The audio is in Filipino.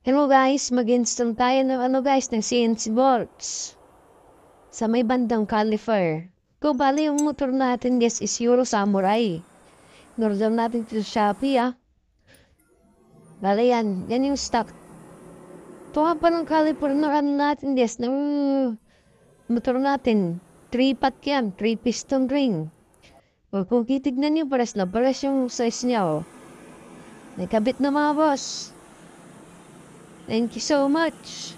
Hello guys, mag-install tayo ng guys, ng CNC bolts sa may bandang caliper. Bali yung motor natin guys is Euro Samurai. Norder natin ito sa Shopee Bali yan yung stock. Ito nga pa ng caliper na natin guys, ng motor natin. 3-pot yan, 3 piston ring. O kung titignan nyo, pares na pares yung size niya Nakabit na mga boss. Thank you so much.